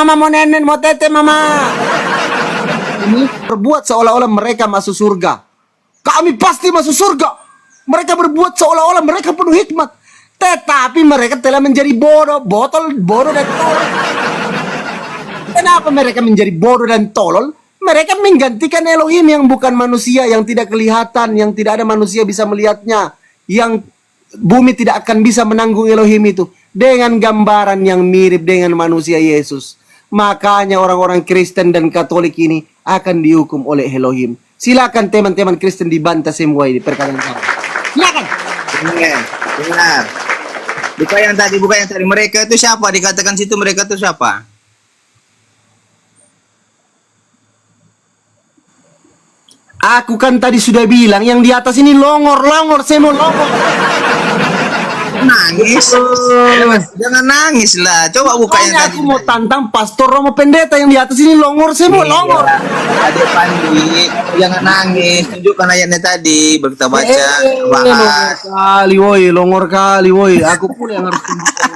mama, mau nenek, mau tete mama. Ini berbuat seolah-olah mereka masuk surga. Kami pasti masuk surga. Mereka berbuat seolah-olah mereka penuh hikmat. Tetapi mereka telah menjadi bodoh, bodoh dan tolol. Kenapa mereka menjadi bodoh dan tolol? Mereka menggantikan Elohim yang bukan manusia, yang tidak kelihatan, yang tidak ada manusia bisa melihatnya, yang bumi tidak akan bisa menanggung Elohim itu, dengan gambaran yang mirip dengan manusia Yesus. Makanya orang-orang Kristen dan Katolik ini akan dihukum oleh Elohim. Silakan teman-teman Kristen dibantah semua ini perkataan saya. Silakan. Benar. Bukan yang tadi. Mereka itu siapa? Dikatakan situ mereka itu siapa? Aku kan tadi sudah bilang yang di atas ini longor, semua longor. Nangis. Jangan nangis lah. Coba buka yang tadi. Aku mau tantang Pastor Romo Pendeta yang di atas ini longor semua, longor. Adik Pandi, jangan nangis. Tunjukkan ayatnya tadi. Kita baca, bahas. Longor kali, woi. Aku pula yang harus tunjukkan.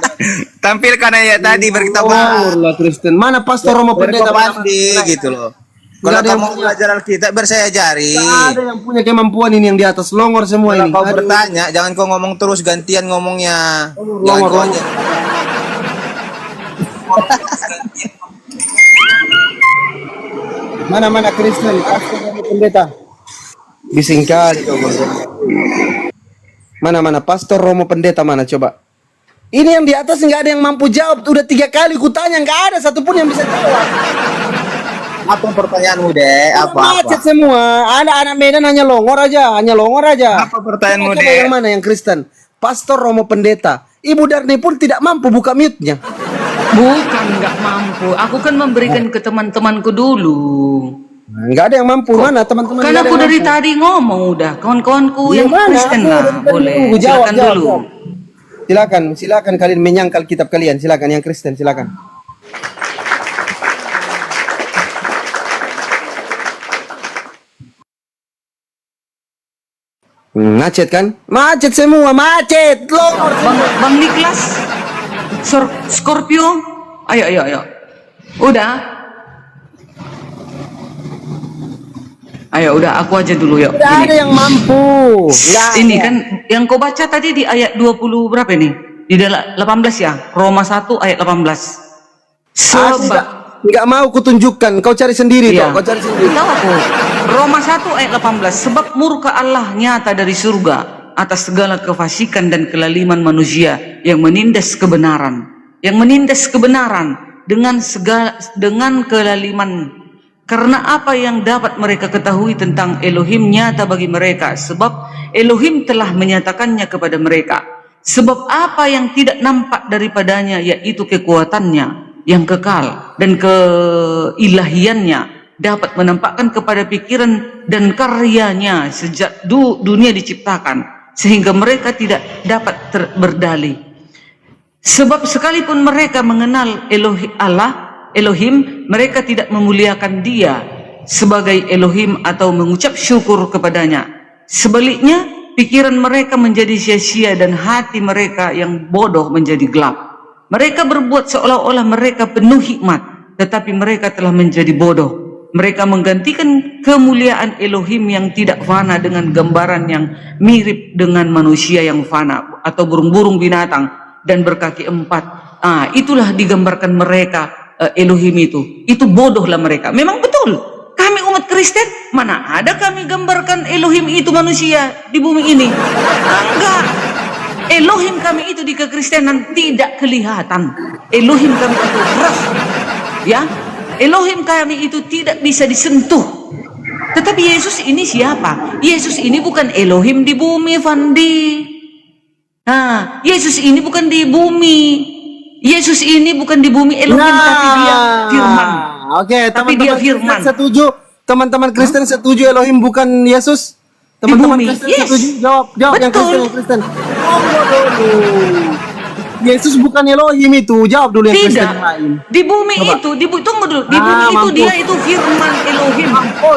Tampilkan ayat tadi baru kita bahas. Lah Kristen. Mana Pastor Romo Pendeta Pandi gitu loh. Kalau kamu belajar Alkitab, biar saya ajari. Gak ada yang punya kemampuan ini yang di atas longor semua ini. Kalau kau bertanya, jangan kau ngomong terus, gantian ngomongnya. Longor. Mana Kristen, Pastor Romo Pendeta. Bising kali kau. Mana Pastor Romo Pendeta mana coba? Ini yang di atas nggak ada yang mampu jawab. Udah 3 kali kutanya nggak ada satupun yang bisa jawab. Apa pertanyaanmu, Dek? Apa? Macet semua. Anak-anak Medan hanya longor aja. Apa pertanyaanmu, Coba Dek? yang mana yang Kristen? Pastor Romo Pendeta. Ibu Darni pun tidak mampu buka mute-nya. Bukan nggak mampu. Aku kan memberikan ke teman-temanku dulu. Nggak ada yang mampu. Mana teman-teman? Kan aku dari tadi ngomong udah. Kawan-kawanku yang Kristen lah. Boleh. Silakan dulu. Silakan kalian menyangkal kitab kalian. Silakan yang Kristen, silakan. Macet kan? Macet semua, macet. Longor. Bang Niklas, Scorpio, ayo. Udah. Ayo udah, aku aja dulu yuk. Tidak ada yang mampu. Ini kan yang kau baca tadi di ayat 20 berapa ini? Di 18 ya? Roma 1 ayat 18. Sebab nggak mau kutunjukkan, kau cari sendiri toh, kau cari sendiri. Tahu aku. Roma 1 ayat 18. Sebab murka Allah nyata dari surga atas segala kefasikan dan kelaliman manusia yang menindas kebenaran. Yang menindas kebenaran dengan kelaliman. Karena apa yang dapat mereka ketahui tentang Elohim nyata bagi mereka, sebab Elohim telah menyatakannya kepada mereka. Sebab apa yang tidak nampak daripadanya, yaitu kekuatannya yang kekal dan keilahiannya, dapat menampakkan kepada pikiran dan karyanya sejak dunia diciptakan, sehingga mereka tidak dapat berdalih. Sebab sekalipun mereka mengenal Elohim, mereka tidak memuliakan Dia sebagai Elohim atau mengucap syukur kepadanya. Sebaliknya, pikiran mereka menjadi sia-sia dan hati mereka yang bodoh menjadi gelap. Mereka berbuat seolah-olah mereka penuh hikmat, tetapi mereka telah menjadi bodoh. Mereka menggantikan kemuliaan Elohim yang tidak fana dengan gambaran yang mirip dengan manusia yang fana atau burung-burung binatang dan berkaki 4. Itulah digambarkan mereka Elohim itu. Itu bodohlah mereka. Memang betul. Kami umat Kristen, mana ada kami gambarkan Elohim itu manusia di bumi ini? Enggak. Elohim kami itu di kekristenan tidak kelihatan. Elohim kami itu roh. Ya. Elohim kami itu tidak bisa disentuh. Tetapi Yesus ini siapa? Yesus ini bukan Elohim di bumi, Fandi. Yesus ini bukan di bumi. Yesus ini bukan di bumi Elohim, tapi dia firman. Oke, tapi dia firman. Setuju? Teman-teman Kristen setuju Elohim bukan Yesus? Teman-teman Kristen setuju? Jawab yang Kristen. Yesus bukan Elohim itu. Jawab dulu yang Kristen lain. Di bumi itu, tunggu dulu. Di bumi itu dia itu firman Elohim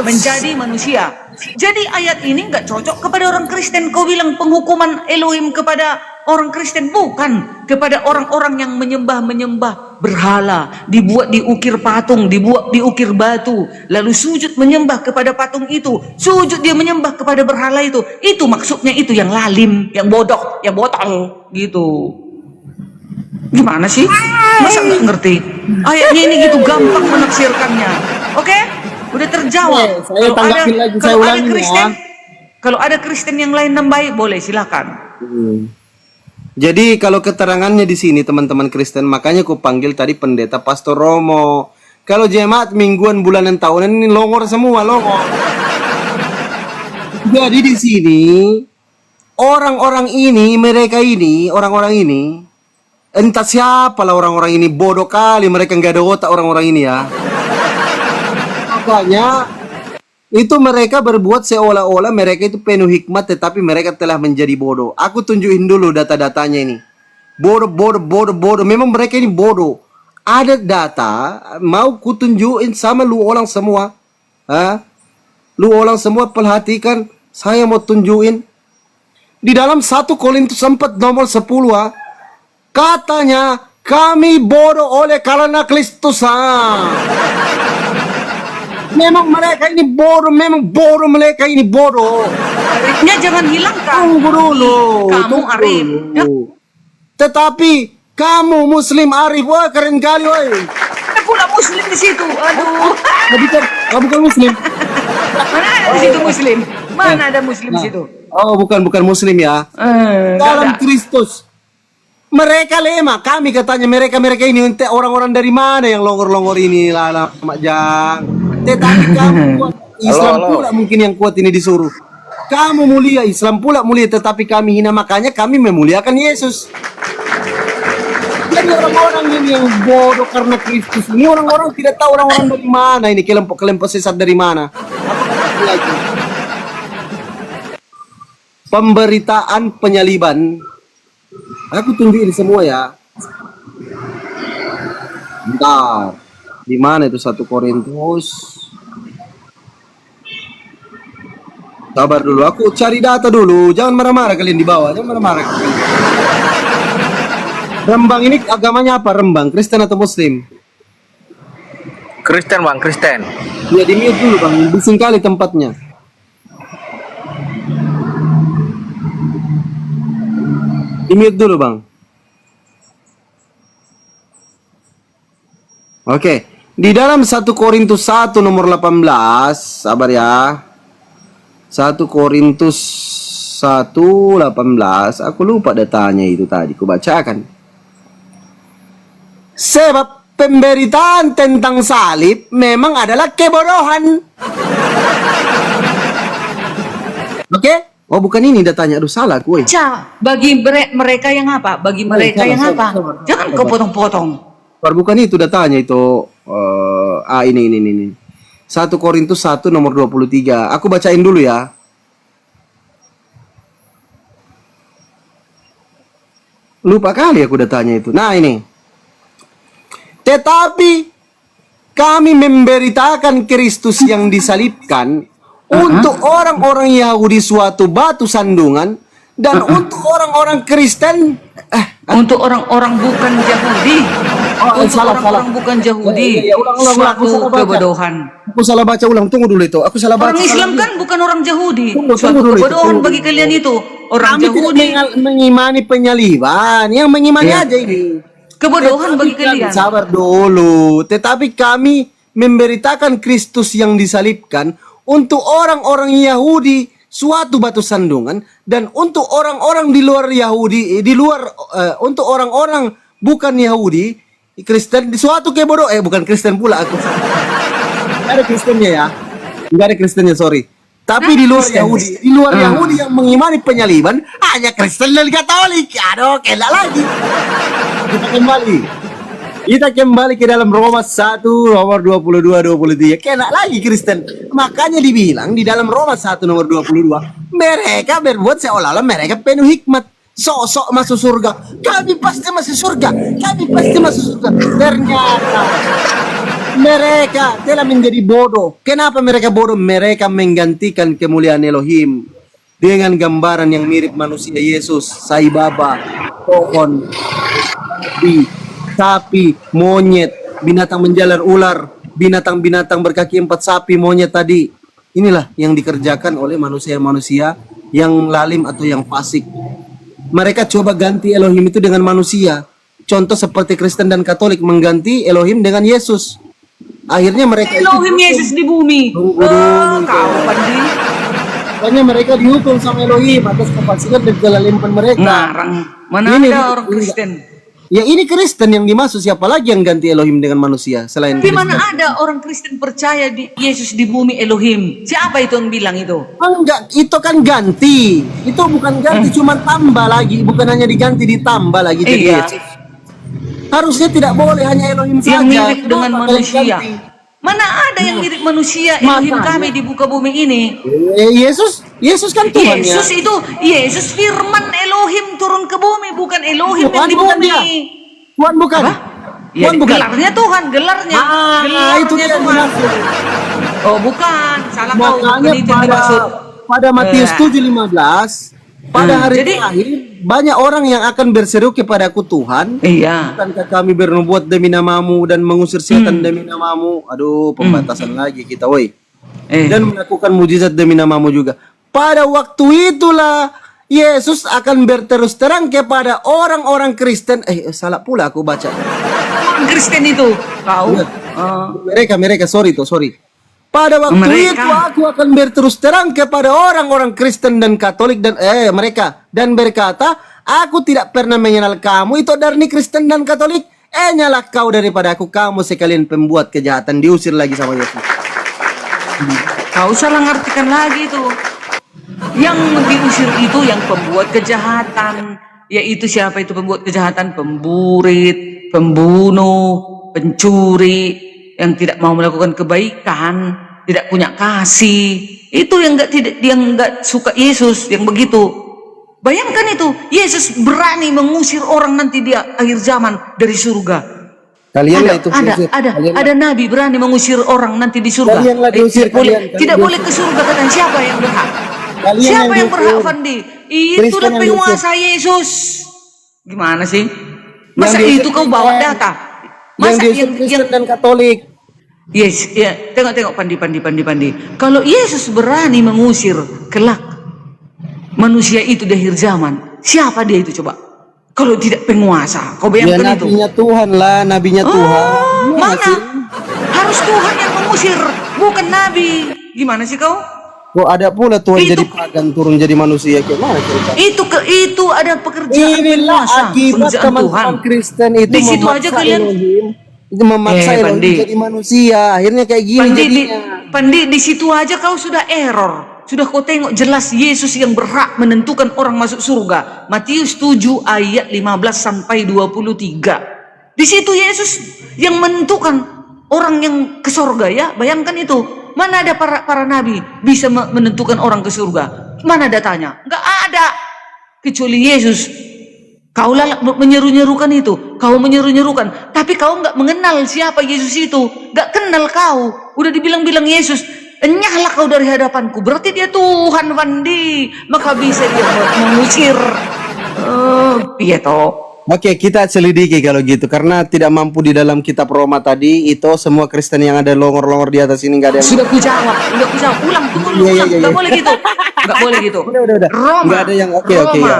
menjadi manusia. Jadi ayat ini nggak cocok kepada orang Kristen. Kau bilang penghukuman Elohim kepada orang Kristen, bukan kepada orang-orang yang menyembah berhala, dibuat diukir patung, dibuat diukir batu, lalu sujud menyembah kepada patung itu, sujud dia menyembah kepada berhala itu maksudnya itu yang lalim, yang bodoh, yang botol gitu. Gimana sih? Masa nggak ngerti? Ayatnya ini gitu gampang menafsirkannya. Oke? Udah terjawab. Oke, saya tanggapin lagi, saya kalau ada ulangin ya. Kristen, kalau ada Kristen yang lain nambahin boleh silakan. Jadi kalau keterangannya di sini teman-teman Kristen, makanya aku panggil tadi pendeta Pastor Romo. Kalau jemaat mingguan, bulanan, tahunan ini longor semua, longor. Jadi di sini orang-orang ini, mereka ini, orang-orang ini, entah siapalah orang-orang ini, bodoh kali, mereka nggak ada otak orang-orang ini ya. Makanya itu mereka berbuat seolah-olah mereka itu penuh hikmat, tetapi mereka telah menjadi bodoh. Aku tunjukin dulu data-datanya ini. Bodoh, bodoh, bodoh, bodoh. Memang mereka ini bodoh. Ada data, mau ku tunjukin sama lu orang semua. Lu orang semua perhatikan, saya mau tunjukin. Di dalam 1 Korintus 4 nomor 10 katanya kami bodoh oleh karena Kristus. Memang mereka ini bodoh, memang bodoh, mereka ini bodoh. Arifnya jangan hilangkan. Tunggu dulu. Kamu tunggu Arif. dulu. Ya, Tetapi kamu Muslim Arif, wah keren kali, woi. ada pula Muslim di situ. Aduh. Bukan Muslim. Mana ada di situ Muslim? Mana ada Muslim di situ? Oh, bukan Muslim ya. Dalam ada. Kristus. Mereka lemah, kami katanya mereka ini entah orang-orang dari mana yang longor-longor ini lah, Mak Jang. Tetapi kamu kuat, Islam pula mungkin yang kuat ini disuruh. Kamu mulia, Islam pula mulia, tetapi kami hina, makanya kami memuliakan Yesus. Jadi orang-orang ini yang bodoh karena Kristus ini, orang-orang tidak tahu orang-orang dari mana ini, kelompok sesat dari mana. Apa lagi? Pemberitaan penyaliban. Aku tunjukin semua ya. Bentar. Di mana itu 1 Korintus? Sabar dulu, aku cari data dulu. Jangan marah-marah kalian di bawah. Jangan marah-marah. Rembang ini agamanya apa? Rembang, Kristen atau Muslim? Kristen bang, Kristen. Ya di mute dulu bang, bising kali tempatnya. Di mute dulu bang. Oke, di dalam 1 Korintus 1 nomor 18, sabar ya. 1 Korintus 1:18, aku lupa datanya itu tadi, ku bacakan. Sebab pemberitaan tentang salib memang adalah kebodohan. Oke? Oh bukan ini datanya, aduh salah gue. Bagi mereka yang apa? Bagi mereka yang apa? Jangan kau potong-potong. Bukan itu datanya itu. Ini. 1 Korintus 1 nomor 23. Aku bacain dulu ya. Lupa kali aku datanya itu. Nah ini. Tetapi kami memberitakan Kristus yang disalibkan untuk orang-orang Yahudi suatu batu sandungan, dan untuk orang-orang Kristen untuk orang-orang bukan Yahudi. Untuk orang-orang bukan Yahudi. Suatu kebodohan. Aku salah baca ulang, tunggu dulu itu. Aku salah baca. Orang Islam kan bukan orang Yahudi. Tunggu Suatu dulu itu, kebodohan tunggu bagi dulu. kalian itu. Orang Kami Yahudi. tidak mengimani penyaliban, yang mengimani Ya. aja ini. Kebodohan bagi Tetapi kalian. sabar dulu. Tetapi kami memberitakan Kristus yang disalibkan untuk orang-orang Yahudi suatu batu sandungan, dan untuk orang-orang di luar Yahudi, untuk orang-orang bukan Yahudi, Kristen di suatu kebodohan. Bukan Kristen pula aku. Nggak ada Kristennya ya. Nggak ada Kristennya, sorry. Tapi di luar Yahudi, Yahudi yang mengimani penyaliban hanya Kristen dan Katolik. Aduh, kena lagi. Kita kembali ke dalam Roma 1 nomor 22-23. Kena lagi Kristen. Makanya dibilang di dalam Roma 1 nomor 22, mereka berbuat seolah-olah mereka penuh hikmat. Sok-sok masuk surga. Kami pasti masuk surga. Kami pasti masuk surga. Ternyata mereka telah menjadi bodoh. Kenapa mereka bodoh? Mereka menggantikan kemuliaan Elohim dengan gambaran yang mirip manusia Yesus, Sai Baba, pohon, sapi, monyet, binatang menjalar ular, binatang-binatang berkaki 4, sapi, monyet tadi. Inilah yang dikerjakan oleh manusia-manusia yang lalim atau yang fasik. Mereka coba ganti Elohim itu dengan manusia. Contoh seperti Kristen dan Katolik mengganti Elohim dengan Yesus. Akhirnya mereka Elohim Yesus di bumi. Tunggu dulu. Kau Pandi. Makanya mereka dihukum sama Elohim atas kefasikan dan kelaliman mereka. Ngarang. Mana Ini- ada orang Kristen? Ya ini Kristen yang dimaksud, siapa lagi yang ganti Elohim dengan manusia selain Di Kristen? mana ada orang Kristen percaya di Yesus di bumi Elohim? Siapa itu yang bilang itu? Enggak, itu kan ganti. Itu bukan ganti, cuma tambah lagi. Bukan hanya diganti, ditambah lagi jadi Iya. Yesus. Harusnya tidak boleh hanya Elohim Yang saja. mirip dengan Kenapa kalian manusia. ganti? Mana ada yang mirip manusia Elohim Makanya. kami di muka bumi ini? Yesus kan Tuhannya. Yesus firman Elohim turun ke bumi, bukan Elohim Tuhan yang di bukan bumi. dia. Tuhan bukan. Apa? Ya, Tuhan bukan. gelarnya Tuhan, gelarnya. Itu dia yang Tuhan. dimaksud. Oh, bukan. Salah kau, bukan Makanya itu yang dimaksud. pada Matius Eh. 7:15 pada hari Jadi- terakhir banyak orang yang akan berseru kepadaku, Tuhan, Iya. bukankah kami bernubuat demi namamu dan mengusir setan demi namamu? Aduh, pembatasan lagi kita, woi. Dan melakukan mujizat demi namamu juga. Pada waktu itulah Yesus akan berterus terang kepada orang-orang Kristen. Salah pula aku baca. Orang Kristen itu, kau. Iya. Oh. Mereka, sorry. Pada waktu Mereka. itu aku akan berterus terang kepada orang-orang Kristen dan Katolik dan mereka dan berkata, aku tidak pernah mengenal kamu itu dari Kristen dan Katolik. Nyalah kau daripada aku, kamu sekalian pembuat kejahatan. Diusir lagi sama Yesus. Kau salah ngartikan lagi itu. Yang diusir itu yang pembuat kejahatan. Yaitu siapa itu pembuat kejahatan? Pemburit, pembunuh, pencuri, yang tidak mau melakukan kebaikan, tidak punya kasih. Itu yang enggak suka Yesus, yang begitu. Bayangkan itu, Yesus berani mengusir orang nanti di akhir zaman dari surga. Kalianlah itu diusir. Ada nabi berani mengusir orang nanti di surga. Kalianlah diusir, kalian Tidak diusir. boleh ke surga, katanya siapa yang berhak? Kalian Siapa yang diusir. berhak, Fandi? Kristen Itulah yang penguasa Yesus. Gimana sih? Masa diusir itu kau bawa Kristen. data? Yang Masa diusir Kristen dan Katolik. Yes, ya, tengok Pandi. Kalau Yesus berani mengusir kelak manusia itu di akhir zaman, siapa dia itu coba? Kalau tidak penguasa, kau Ya bayangkan itu. nabinya Tuhan lah, nabinya Tuhan. Oh, Gimana mana? sih? Harus Tuhan yang mengusir, bukan nabi. Gimana sih kau? Kok ada pula Tuhan Itu- jadi pagan turun jadi manusia? Gimana cerita? Itu ada pekerjaan Inilah penguasa, akibat pekerjaan Tuhan. teman-teman Kristen itu Di situ memaksa aja kalian- Elohim, itu memaksa Elohim Pandi. jadi manusia. Akhirnya kayak gini jadinya. Pandi, di situ aja kau sudah error. Sudah kau tengok jelas Yesus yang berhak menentukan orang masuk surga. Matius 7 ayat 15 sampai 23. Di situ Yesus yang menentukan orang yang ke surga, ya. Bayangkan itu. Mana ada para nabi bisa menentukan orang ke surga? Mana datanya? Enggak ada. Kecuali Yesus. Kau menyeru-nyerukan itu. Kau menyeru-nyerukan. Tapi kau enggak mengenal siapa Yesus itu. Enggak kenal kau. Udah dibilang-bilang Yesus, enyahlah kau dari hadapanku. Berarti dia Tuhan, Wandi. Maka bisa dia mengusir. Iya toh. Oke, kita selidiki kalau gitu karena tidak mampu di dalam kitab Roma tadi itu semua Kristen yang ada longor-longor di atas ini nggak ada yang Sudah ku jawab. Ulang, tunggu dulu, Iya, ulang. iya, Enggak iya. boleh gitu. Enggak boleh gitu. Udah. Roma. Nggak ada yang oke, Roma. ya.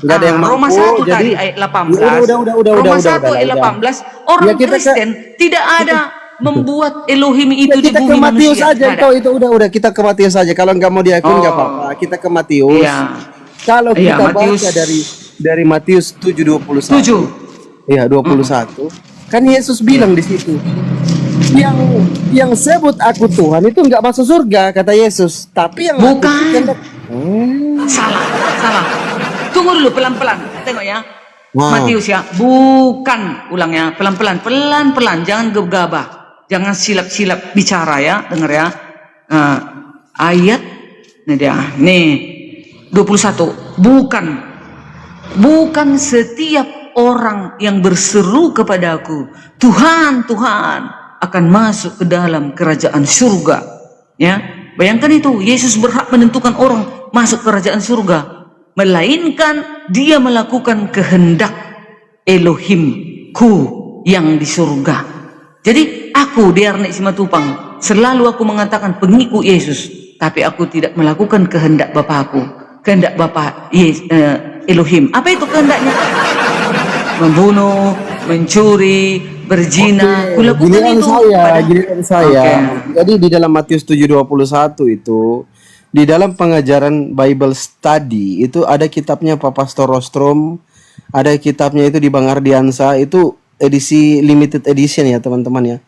Nggak ada yang mampu. Roma 1 jadi tadi ayat 18. Udah. Roma 1 ayat 18. Orang Ya, kita Kristen tidak ada membuat Elohim itu di kita ke bumi Matius manusia. aja Nggak ada. itu udah kita ke Matius aja kalau nggak mau diakui nggak Oh. apa-apa kita ke Matius. Iya. Kalau Iya, kita Matius. baca dari Matius 7:21. 7. Iya, 21. Kan Yesus bilang di situ. Yang sebut aku Tuhan itu nggak masuk surga kata Yesus, tapi yang aku Bukan. kehendak- Salah. Tunggu dulu pelan-pelan. Tengok ya. Wow. Matius ya. Bukan. Ulangnya pelan-pelan. Pelan-pelan. Jangan gegabah. Jangan silap-silap bicara ya. Dengar ya. Ayat. Ini dia. Nih. 21. Bukan setiap orang yang berseru kepadaku, Tuhan, Tuhan, akan masuk ke dalam kerajaan surga. Ya, bayangkan itu. Yesus berhak menentukan orang masuk kerajaan surga, melainkan dia melakukan kehendak Elohimku. yang di surga. Jadi aku Diarnik Simatupang selalu aku mengatakan pengikut Yesus, tapi aku tidak melakukan kehendak Bapakku, kehendak Bapa Elohim. Apa itu kehendaknya? Membunuh, mencuri, berzina, kulakukan itu. Giliran saya. Oke. Jadi di dalam Matius 7:21 itu, di dalam pengajaran Bible Study itu ada kitabnya Pak Pastor Rostrom, ada kitabnya itu di Bang Ardiansa, itu edisi limited edition ya teman-teman ya.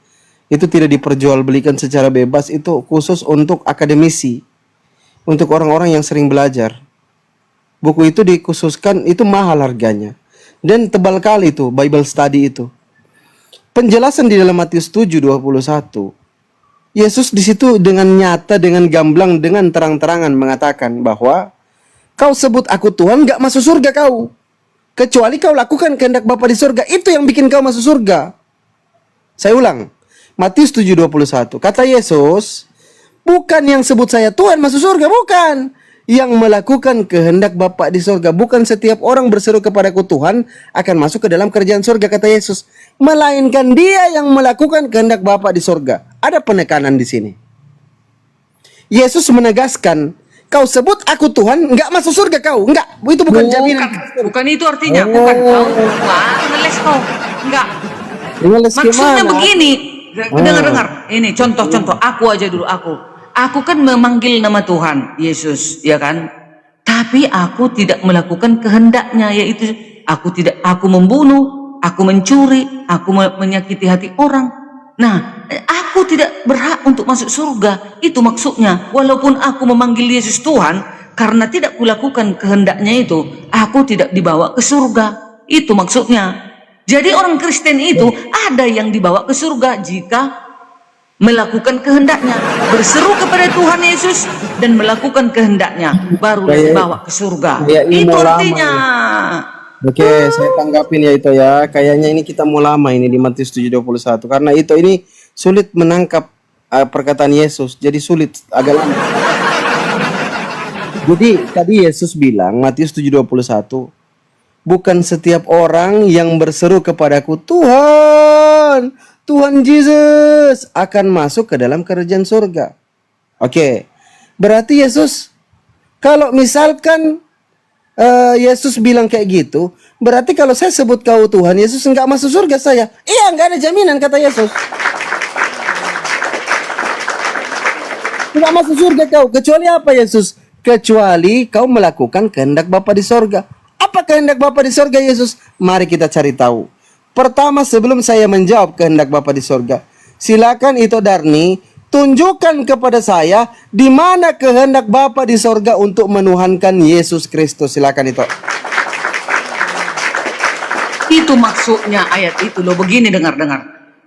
Itu tidak diperjualbelikan secara bebas, itu khusus untuk akademisi, untuk orang-orang yang sering belajar. Buku itu dikhususkan, itu mahal harganya. Dan tebal kali itu Bible Study itu. Penjelasan di dalam Matius 7:21. Yesus di situ dengan nyata, dengan gamblang, dengan terang-terangan mengatakan bahwa kau sebut aku Tuhan, gak masuk surga kau. Kecuali kau lakukan kehendak Bapa di surga. Itu yang bikin kau masuk surga. Saya ulang. Matius 7:21. Kata Yesus, bukan yang sebut saya Tuhan masuk surga, bukan. Yang melakukan kehendak Bapa di surga. Bukan setiap orang berseru kepadaku Tuhan akan masuk ke dalam kerajaan surga, kata Yesus. Melainkan dia yang melakukan kehendak Bapa di surga. Ada penekanan di sini. Yesus menegaskan, kau sebut aku Tuhan, enggak masuk surga kau. Enggak, itu bukan jaminan. Bukan itu artinya, bukan kau. Wah, ngeles kau. Enggak. Maksudnya begini, dengar-dengar. Ini contoh-contoh. Aku aja dulu, Aku kan memanggil nama Tuhan Yesus, ya kan? Tapi aku tidak melakukan kehendaknya, yaitu aku membunuh, aku mencuri, aku menyakiti hati orang. Nah, aku tidak berhak untuk masuk surga. Itu maksudnya. Walaupun aku memanggil Yesus Tuhan, karena tidak kulakukan kehendaknya itu, aku tidak dibawa ke surga. Itu maksudnya. Jadi orang Kristen itu ada yang dibawa ke surga jika melakukan kehendaknya, berseru kepada Tuhan Yesus dan melakukan kehendaknya, baru dibawa ke surga. Itu artinya. Oke, saya tanggapin ya itu ya. Kayaknya ini kita mau lama ini di Matius 7:21 karena itu ini sulit menangkap perkataan Yesus. Jadi sulit, agak lama. Jadi tadi Yesus bilang Matius 7:21, bukan setiap orang yang berseru kepadaku Tuhan, Tuhan Yesus akan masuk ke dalam kerajaan surga. Oke, berarti Yesus, kalau misalkan Yesus bilang kayak gitu, berarti kalau saya sebut kau Tuhan, Yesus enggak masuk surga saya. Iya, enggak ada jaminan, kata Yesus. Enggak masuk surga kau, kecuali apa Yesus? Kecuali kau melakukan kehendak Bapa di surga. Apa kehendak Bapa di surga Yesus? Mari kita cari tahu. Pertama, sebelum saya menjawab kehendak Bapa di surga, silakan Ito Darni tunjukkan kepada saya di mana kehendak Bapa di surga untuk menuhankan Yesus Kristus. Silakan Ito. Itu maksudnya ayat itu loh. Begini, dengar-dengar.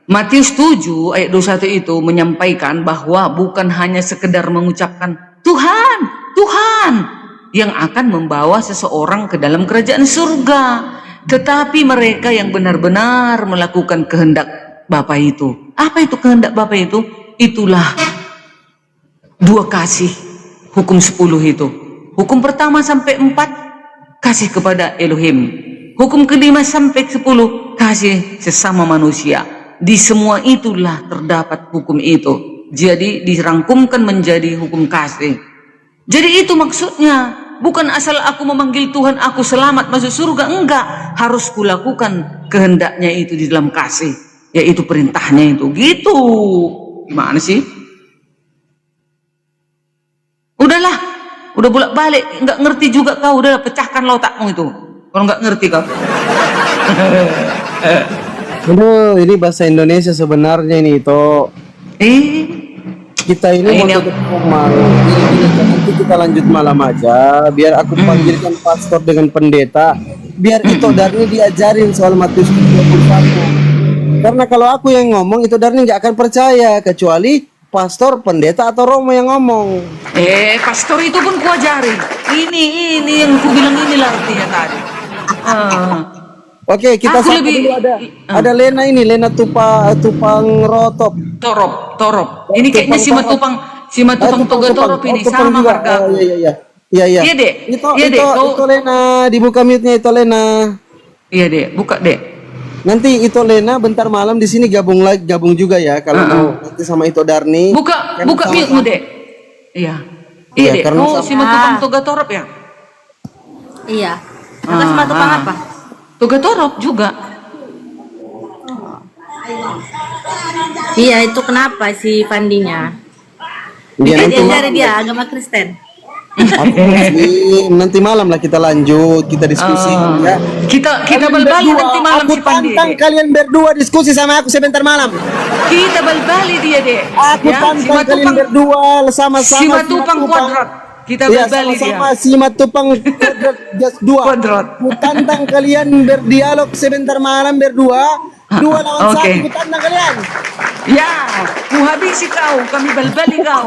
Matius 7 ayat 21 itu menyampaikan bahwa bukan hanya sekedar mengucapkan Tuhan, Tuhan yang akan membawa seseorang ke dalam kerajaan surga, tetapi mereka yang benar-benar melakukan kehendak Bapa itu. Apa itu kehendak Bapa itu? Itulah 2 kasih, hukum 10 itu. Hukum pertama sampai 4 kasih kepada Elohim. Hukum kelima sampai 10 kasih sesama manusia. Di semua itulah terdapat hukum itu. Jadi dirangkumkan menjadi hukum kasih. Jadi itu maksudnya. Bukan asal aku memanggil Tuhan, aku selamat masuk surga. Enggak, harus kulakukan kehendaknya itu di dalam kasih, yaitu perintahnya itu. Gitu. Gimana sih? Udahlah, udah bolak-balik, enggak ngerti juga kau. Udah pecahkan otakmu itu. Kalau enggak ngerti kau. Aduh, ini bahasa Indonesia sebenarnya ini Ito. Kita ini mau tutup rumah. Nanti kita lanjut malam aja. Biar aku panggilkan pastor dengan pendeta. Biar Ito Darni diajarin soal Matius 21. Karena kalau aku yang ngomong, Ito Darni nggak akan percaya. Kecuali pastor, pendeta, atau Romo yang ngomong. Pastor itu pun kuajarin. Ini yang ku bilang inilah artinya tadi. Oke, kita Aku sapa lebih- dulu ada Lena ini, Lena Tupang Rotop. Torop. Ini kayaknya si Matupang Toga Torop ini sama juga. marga. Iya. Iya, Dek. Iya, Dek. Itu Lena, dibuka mute-nya itu Lena. Iya, Dek. Buka, Dek. Nanti itu Lena bentar malam di sini gabung juga ya kalau mau nanti sama itu Darni. Buka Karena sama- mute-mu, Dek. Iya. Iya, Iya, Dek. karena Oh, si matupang toga torop ya? Iya. Kakak sama tukang apa? Toga torop juga. Iya, itu kenapa si Fandinya? Iya, nanti Dia dia agama Kristen. nanti malam lah kita lanjut, kita diskusi ya. Kita balbali nanti malam Aku si Pandi. tantang Dek. kalian berdua diskusi sama aku sebentar malam. Kita balbali dia, Dek. Aku tantang kalian berdua sama-sama. Si Matupang kuadrat. Kita Iya, balbali dia. sama-sama si Matupang kuadrat just 2. Kuadrat. Aku tantang kalian berdialog sebentar malam berdua. 2 lawan 1, Oke. aku tantang kalian. Ya, ku habisi kau, kami balbali kau.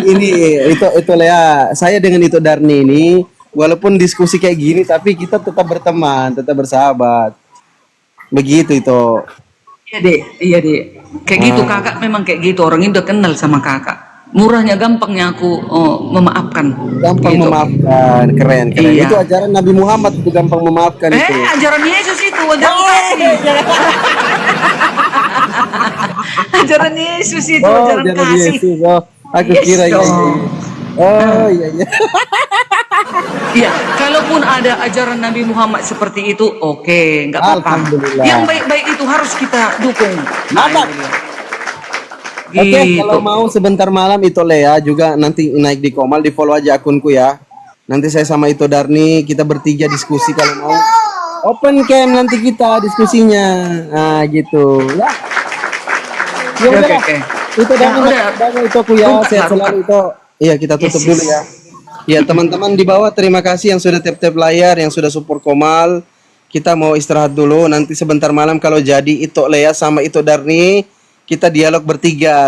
ini itu Lea, saya dengan itu Darni ini walaupun diskusi kayak gini tapi kita tetap berteman, tetap bersahabat. Begitu itu. Iya, Dek. Iya, Dek. Kayak gitu kakak memang kayak gitu. Orang ini udah kenal sama kakak. Murahnya gampangnya aku memaafkan. Gampang Gitu. memaafkan, keren. Iya. Itu ajaran Nabi Muhammad itu gampang memaafkan itu. Ajaran Yesus itu, ajaran kasih. Ajaran Yesus itu, ajaran jangan kasih. Yesus. Oh, aku Yes, kira ya. dong. Oh, iya iya. Iya, kalaupun ada ajaran Nabi Muhammad seperti itu, oke, nggak apa-apa. Alhamdulillah. Yang baik-baik itu harus kita dukung. Mantap. Oke, Gitu. kalau mau sebentar malam itu Lea juga nanti naik di Komal, di follow aja akunku ya. Nanti saya sama itu Darni kita bertiga diskusi kalau mau. Open cam nanti kita diskusinya. Nah, gitu. Ya. Ya Oke, udah oke, lah. oke. Itu Ya, udah. itu aku ya. Buka, Sehat buka. selalu itu. Iya, kita tutup Yes, dulu yes. ya. Ya, teman-teman di bawah terima kasih yang sudah tap-tap layar, yang sudah support Komal. Kita mau istirahat dulu. Nanti sebentar malam kalau jadi itu Lea sama itu Darni, kita dialog bertiga.